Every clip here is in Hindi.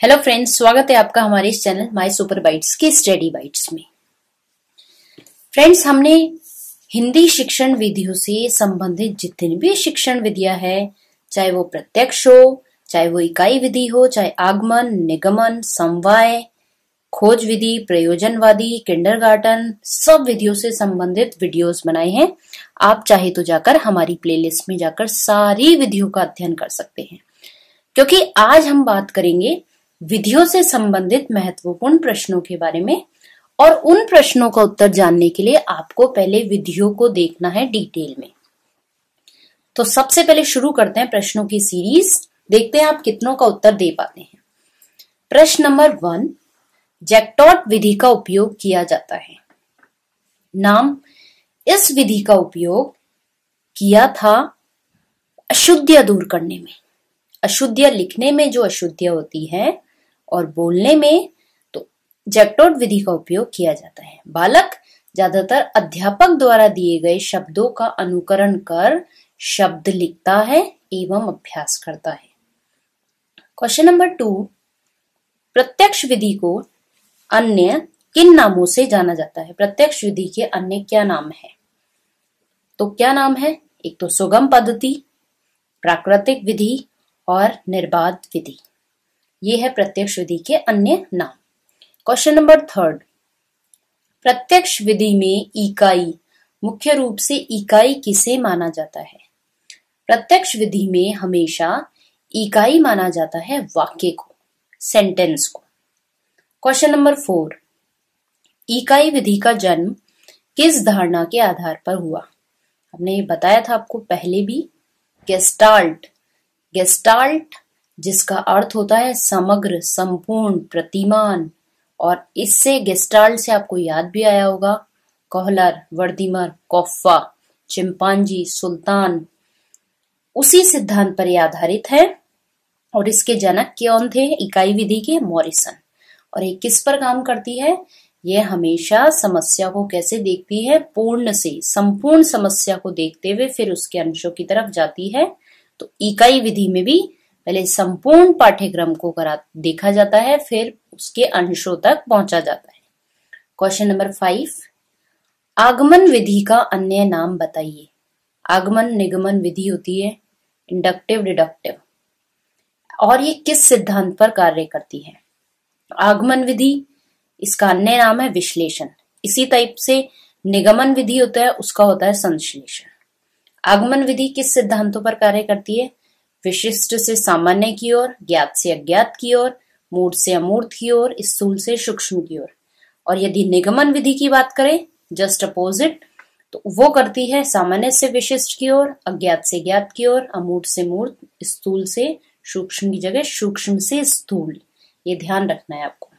हेलो फ्रेंड्स, स्वागत है आपका हमारे इस चैनल माय सुपर बाइट्स के स्टडी बाइट्स में। फ्रेंड्स, हमने हिंदी शिक्षण विधियों से संबंधित जितनी भी शिक्षण विधियां है, चाहे वो प्रत्यक्ष हो, चाहे वो इकाई विधि हो, चाहे आगमन, निगमन, समवाय, खोज विधि, प्रयोजनवादी, किंडरगार्टन, सब विधियों से संबंधित वीडियोस बनाए हैं। आप चाहे तो जाकर हमारी प्लेलिस्ट में जाकर सारी विधियों का अध्ययन कर सकते हैं, क्योंकि आज हम बात करेंगे विधियों से संबंधित महत्वपूर्ण प्रश्नों के बारे में। और उन प्रश्नों का उत्तर जानने के लिए आपको पहले विधियों को देखना है डिटेल में। तो सबसे पहले शुरू करते हैं प्रश्नों की सीरीज। देखते हैं आप कितनों का उत्तर दे पाते हैं। प्रश्न नंबर 1, जैक्टॉट विधि का उपयोग किया जाता है। नाम, इस विधि का उपयोग किया था अशुद्धियां दूर करने में। अशुद्धियां लिखने में जो अशुद्धियां होती है और बोलने में, तो जैक्टॉट विधि का उपयोग किया जाता है। बालक ज्यादातर अध्यापक द्वारा दिए गए शब्दों का अनुकरण कर शब्द लिखता है एवं अभ्यास करता है। क्वेश्चन नंबर 2, प्रत्यक्ष विधि को अन्य किन नामों से जाना जाता है? प्रत्यक्ष विधि के अन्य क्या नाम है? तो क्या नाम है? एक तो सुगम पद्धति, प्राकृतिक विधि और निर्बाध विधि। ये है प्रत्यक्ष विधि के अन्य नाम। क्वेश्चन नंबर 3, प्रत्यक्ष विधि में इकाई, मुख्य रूप से इकाई किसे माना जाता है? प्रत्यक्ष विधि में हमेशा इकाई माना जाता है वाक्य को, सेंटेंस को। क्वेश्चन नंबर 4, इकाई विधि का जन्म किस धारणा के आधार पर हुआ? हमने बताया था आपको पहले भी, गेस्टाल्ट। गेस्टाल्ट जिसका अर्थ होता है समग्र, संपूर्ण, प्रतिमान। और इससे गेस्टाल्ट से आपको याद भी आया होगा कोहलर, वर्दीमर, कॉफा, चिंपांजी, सुल्तान। उसी सिद्धांत पर यह आधारित है। और इसके जनक कौन थे इकाई विधि के? मॉरिसन। और ये किस पर काम करती है? यह हमेशा समस्या को कैसे देखती है? पूर्ण से, संपूर्ण समस्या को देखते हुए फिर उसके अंशों की तरफ जाती है। तो इकाई विधि में भी पहले संपूर्ण पाठ्यक्रम को देखा जाता है, फिर उसके अंशों तक पहुंचा जाता है। क्वेश्चन नंबर 5, आगमन विधि का अन्य नाम बताइए। आगमन निगमन विधि होती है, इंडक्टिव डिडक्टिव, और ये किस सिद्धांत पर कार्य करती है? आगमन विधि, इसका अन्य नाम है विश्लेषण। इसी टाइप से निगमन विधि होता है, उसका होता है संश्लेषण। आगमन विधि किस सिद्धांतों पर कार्य करती है? विशिष्ट से सामान्य की ओर, ज्ञात से अज्ञात की ओर, मूर्त से अमूर्त की ओर, स्थूल से सूक्ष्म की ओर। और यदि निगमन विधि की बात करें, जस्ट अपोजिट, तो वो करती है सामान्य से विशिष्ट की ओर, अज्ञात से ज्ञात की ओर, अमूर्त से मूर्त, स्थूल से सूक्ष्म की जगह सूक्ष्म से स्थूल। ये ध्यान रखना है आपको।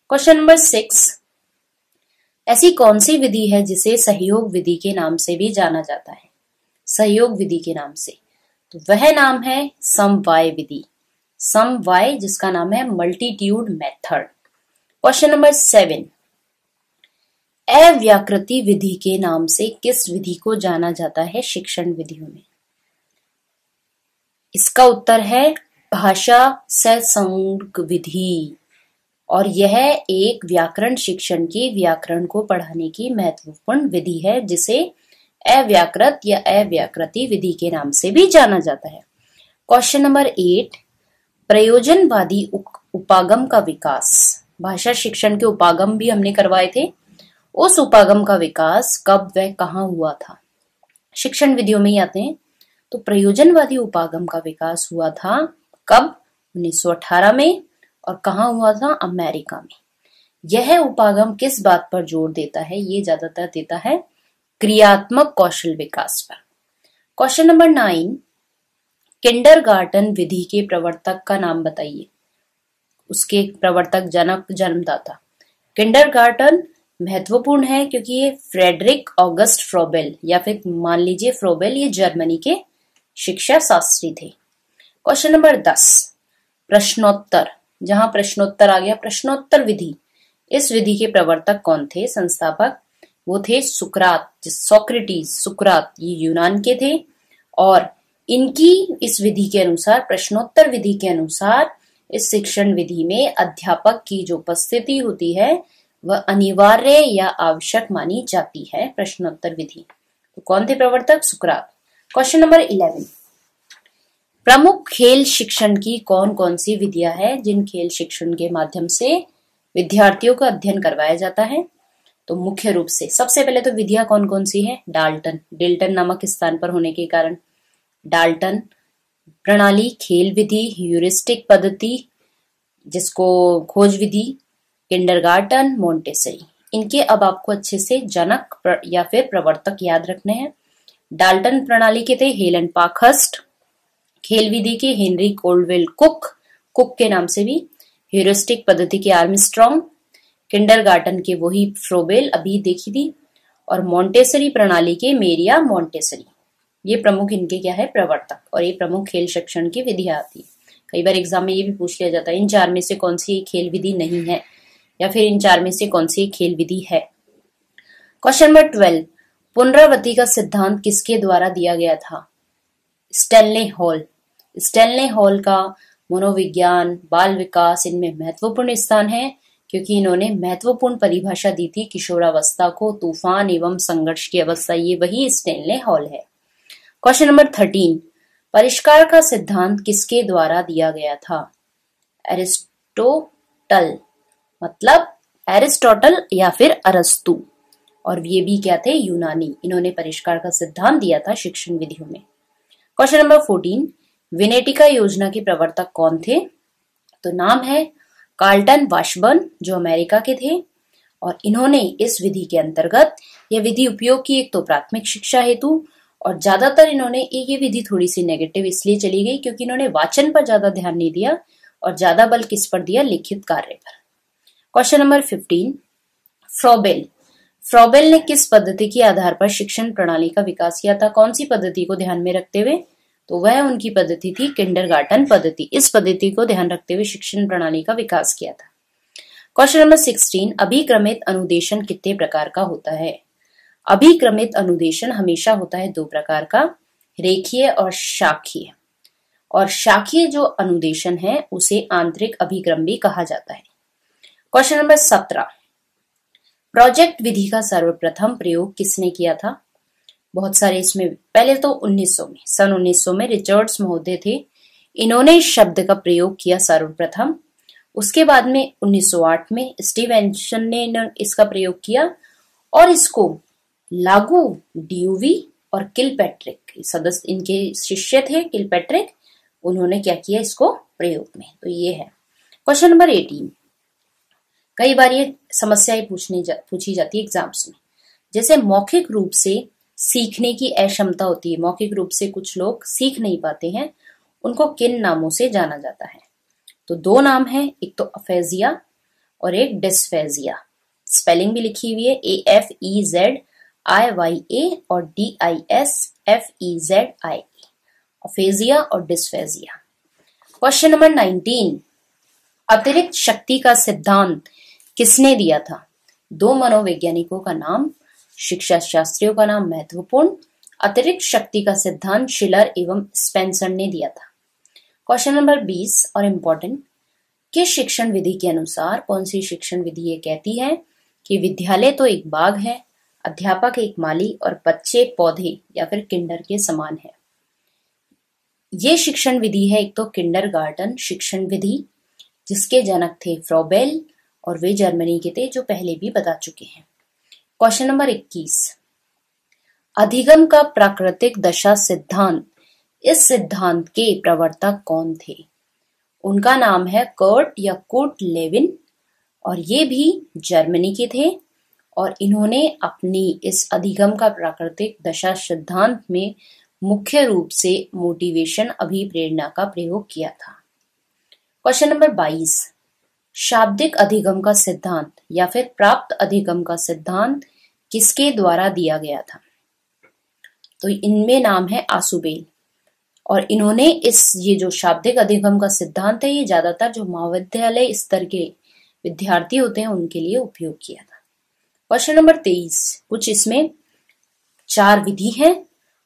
क्वेश्चन नंबर 6, ऐसी कौन सी विधि है जिसे सहयोग विधि के नाम से भी जाना जाता है? सहयोग विधि के नाम से, तो वह नाम है समवाय विधि। समवाय जिसका नाम है मल्टीट्यूड मेथड। क्वेश्चन नंबर 7, अव्याकृति विधि के नाम से किस विधि को जाना जाता है शिक्षण विधियों में? इसका उत्तर है भाषा सहसंग विधि। और यह एक व्याकरण शिक्षण की व्याकरण को पढ़ाने की महत्वपूर्ण विधि है, जिसे अव्याकृत या अव्याकृति विधि के नाम से भी जाना जाता है। क्वेश्चन नंबर 8, प्रयोजनवादी उपागम का विकास। भाषा शिक्षण के उपागम भी हमने करवाए थे। उस उपागम का विकास कब व कहाँ हुआ था? शिक्षण विधियों में ही आते हैं। तो प्रयोजनवादी उपागम का विकास हुआ था कब? 1918 में। और कहाँ हुआ था? अमेरिका में। यह उपागम किस बात पर जोर देता है? ये ज्यादातर देता है क्रियात्मक कौशल विकास पर। क्वेश्चन नंबर 9, किंडरगार्टन विधि के प्रवर्तक का नाम बताइए। उसके प्रवर्तक, जनक, जन्मदाता। किंडरगार्टन महत्वपूर्ण है क्योंकि ये फ्रेडरिक ऑगस्ट फ्रोबेल, या फिर मान लीजिए फ्रोबेल, ये जर्मनी के शिक्षा शास्त्री थे। क्वेश्चन नंबर 10, प्रश्नोत्तर। जहां प्रश्नोत्तर आ गया, प्रश्नोत्तर विधि। इस विधि के प्रवर्तक कौन थे? संस्थापक वो थे सुकरात, सोक्रेटिस, सुकरात, ये यूनान के थे। और इनकी इस विधि के अनुसार, प्रश्नोत्तर विधि के अनुसार, इस शिक्षण विधि में अध्यापक की जो उपस्थिति होती है वह अनिवार्य या आवश्यक मानी जाती है। प्रश्नोत्तर विधि। तो कौन थे प्रवर्तक? सुकरात। क्वेश्चन नंबर 11, प्रमुख खेल शिक्षण की कौन कौन सी विधियां हैं जिन खेल शिक्षण के माध्यम से विद्यार्थियों का अध्ययन करवाया जाता है? तो मुख्य रूप से सबसे पहले तो विधियां कौन कौन सी हैं? डाल्टन नामक स्थान पर होने के कारण डाल्टन प्रणाली, खेल विधि, ह्यूरिस्टिक पद्धति जिसको खोज विधि, किंडरगार्टन, मोंटेसरी। इनके अब आपको अच्छे से जनक या फिर प्रवर्तक याद रखने हैं। डाल्टन प्रणाली के थे हेलन पाखस्ट, खेल विधि के हेनरी कोल्डवेल कुक के नाम से भी, ह्यूरिस्टिक पद्धति के आर्मस्ट्रॉन्ग, किंडरगार्टन के वही फ्रोबेल अभी देखी थी, और मोंटेसरी प्रणाली के मेरिया मोंटेसरी। ये प्रमुख इनके क्या है? प्रवर्तक। और ये प्रमुख खेल शिक्षण की विधियां आती है। कई बार एग्जाम में ये भी पूछ लिया जाता है इन चार में से कौन सी खेल विधि नहीं है, या फिर इन चार में से कौन सी खेल विधि है। क्वेश्चन नंबर 12, पुनरावृत्ति का सिद्धांत किसके द्वारा दिया गया था? स्टैनले हॉल का मनोविज्ञान, बाल विकास इनमें महत्वपूर्ण स्थान है, क्योंकि इन्होंने महत्वपूर्ण परिभाषा दी थी किशोरावस्था को, तूफान एवं संघर्ष की अवस्था। ये वही स्टैनले हॉल है। क्वेश्चन नंबर 13, परिष्कार का सिद्धांत किसके द्वारा दिया गया था? एरिस्टोटल, मतलब एरिस्टोटल या फिर अरस्तु, और ये भी क्या थे? यूनानी। इन्होंने परिष्कार का सिद्धांत दिया था शिक्षण विधियों में। क्वेश्चन नंबर 14, विनेटिका योजना के प्रवर्तक कौन थे? तो नाम है कार्लटन वाशबर्न, जो अमेरिका के थे, और इन्होंने इस विधि के अंतर्गत यह विधि उपयोग की एक तो प्राथमिक शिक्षा हेतु, और ज्यादातर इन्होंने ये विधि थोड़ी सी नेगेटिव इसलिए चली गई क्योंकि इन्होंने वाचन पर ज्यादा ध्यान नहीं दिया और ज्यादा बल किस पर दिया? लिखित कार्य पर। क्वेश्चन नंबर 15, फ्रोबेल ने किस पद्धति के आधार पर शिक्षण प्रणाली का विकास किया था? कौन सी पद्धति को ध्यान में रखते हुए? तो वह उनकी पद्धति थी किंडरगार्टन पद्धति। इस पद्धति को ध्यान रखते हुए शिक्षण प्रणाली का विकास किया था। क्वेश्चन नंबर 16, अभिक्रमित अनुदेशन कितने प्रकार का होता है? अभिक्रमित अनुदेशन हमेशा होता है दो प्रकार का, रेखीय और शाखीय। और शाखीय जो अनुदेशन है उसे आंतरिक अभिक्रम भी कहा जाता है। क्वेश्चन नंबर 17, प्रोजेक्ट विधि का सर्वप्रथम प्रयोग किसने किया था? बहुत सारे इसमें, पहले तो 1900 में रिचर्ड्स महोदय थे, इन्होंने इस शब्द का प्रयोग किया सर्वप्रथम। उसके बाद में 1908 में स्टीव एंशन ने इसका प्रयोग किया, और इसको लागू ड्यूवी और किलपैट्रिक सदस्य, इनके शिष्य थे किलपैट्रिक, उन्होंने क्या किया इसको प्रयोग में। तो ये है। क्वेश्चन नंबर 18, कई बार ये समस्याएं पूछी जाती है एग्जाम्स में, जैसे मौखिक रूप से सीखने की अक्षमता होती है, मौखिक रूप से कुछ लोग सीख नहीं पाते हैं, उनको किन नामों से जाना जाता है? तो दो नाम है, एक तो अफेजिया और एक डिस्फेजिया। स्पेलिंग भी लिखी हुई है, AFEZIYA और DISFEZIA, अफेजिया और डिस्फेजिया। क्वेश्चन नंबर 19, अतिरिक्त शक्ति का सिद्धांत किसने दिया था? दो मनोवैज्ञानिकों का नाम, शिक्षा शास्त्रियों का नाम महत्वपूर्ण। अतिरिक्त शक्ति का सिद्धांत शिलर एवं स्पेंसर ने दिया था। क्वेश्चन नंबर 20 और इम्पोर्टेंट, किस शिक्षण विधि के अनुसार, कौन सी शिक्षण विधि ये कहती है कि विद्यालय तो एक बाग है, अध्यापक एक माली और बच्चे पौधे या फिर किंडर के समान है? ये शिक्षण विधि है एक तो किंडरगार्टन शिक्षण विधि, जिसके जनक थे फ्रोबेल, और वे जर्मनी के थे, जो पहले भी बता चुके हैं। क्वेश्चन नंबर 21, अधिगम का प्राकृतिक दशा सिद्धांत, इस सिद्धांत के प्रवर्तक कौन थे? उनका नाम है कुर्ट लेविन, और ये भी जर्मनी के थे, और इन्होंने अपनी इस अधिगम का प्राकृतिक दशा सिद्धांत में मुख्य रूप से मोटिवेशन अभिप्रेरणा का प्रयोग किया था। क्वेश्चन नंबर 22, शाब्दिक अधिगम का सिद्धांत या फिर प्राप्त अधिगम का सिद्धांत किसके द्वारा दिया गया था? तो इनमें नाम है आसुबेल, और इन्होंने ये जो शाब्दिक अधिगम का सिद्धांत है, ये ज्यादातर जो महाविद्यालय स्तर के विद्यार्थी होते हैं उनके लिए उपयोग किया था। क्वेश्चन नंबर 23, कुछ इसमें 4 विधि है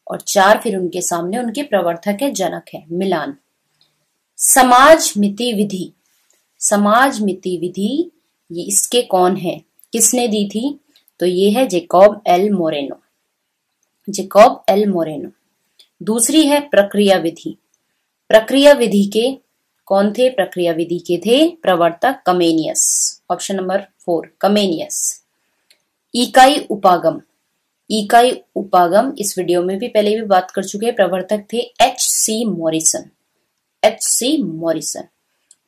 और 4 फिर उनके सामने उनके प्रवर्तक है, जनक है। मिलान, समाज मिति विधि समाजमिति विधि ये इसके कौन है, किसने दी थी? तो ये है Jacob L Moreno, Jacob L Moreno. दूसरी है प्रक्रिया विधि। प्रक्रिया विधि के कौन थे? प्रक्रिया विधि के थे प्रवर्तक कमेनियस, ऑप्शन नंबर 4 कमेनियस। इकाई उपागम, इकाई उपागम इस वीडियो में भी पहले भी बात कर चुके हैं, प्रवर्तक थे H.C. Morrison, H.C. मॉरिसन।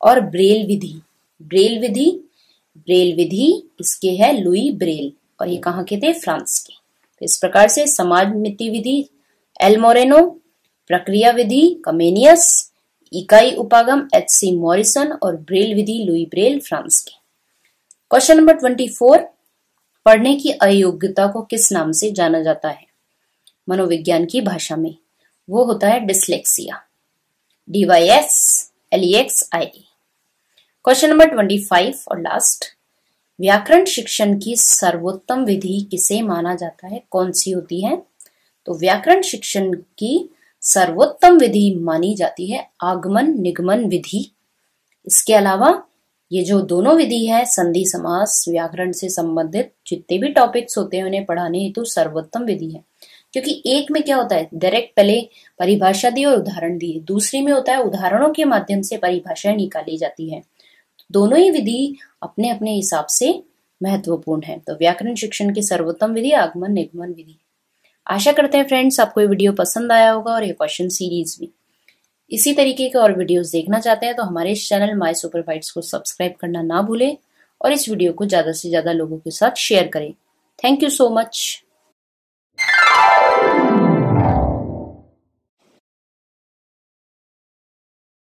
और ब्रेल विधि, ब्रेल विधि, ब्रेल विधि इसके है लुई ब्रेल, और ये कहाँ के थे? फ्रांस के। तो इस प्रकार से समाजमिति विधि एल मोरेनो, प्रक्रिया विधि कमेनियस, इकाई उपागम H.C. मॉरिसन और ब्रेल विधि लुई ब्रेल, फ्रांस के। क्वेश्चन नंबर 24, पढ़ने की अयोग्यता को किस नाम से जाना जाता है मनोविज्ञान की भाषा में? वो होता है डिसलेक्सिया, DYSLEXIA। क्वेश्चन नंबर 25 और लास्ट, व्याकरण शिक्षण की सर्वोत्तम विधि किसे माना जाता है? कौन सी होती है? तो व्याकरण शिक्षण की सर्वोत्तम विधि मानी जाती है आगमन निगमन विधि। इसके अलावा ये जो दोनों विधि है, संधि समास व्याकरण से संबंधित जितने भी टॉपिक्स होते हैं उन्हें पढ़ाने हेतु सर्वोत्तम विधि है। क्योंकि एक में क्या होता है, डायरेक्ट पहले परिभाषा दी और उदाहरण दिए, दूसरी में होता है उदाहरणों के माध्यम से परिभाषाएं निकाली जाती है। दोनों ही विधि अपने अपने हिसाब से महत्वपूर्ण है। तो व्याकरण शिक्षण की सर्वोत्तम विधि आगमन निगमन विधि। आशा करते हैं फ्रेंड्स आपको ये वीडियो पसंद आया होगा और ये क्वेश्चन सीरीज भी। इसी तरीके के और वीडियोस देखना चाहते हैं तो हमारे इस चैनल माय सुपर बाइट्स को सब्सक्राइब करना ना भूलें और इस वीडियो को ज्यादा से ज्यादा लोगों के साथ शेयर करें। Thank you so much.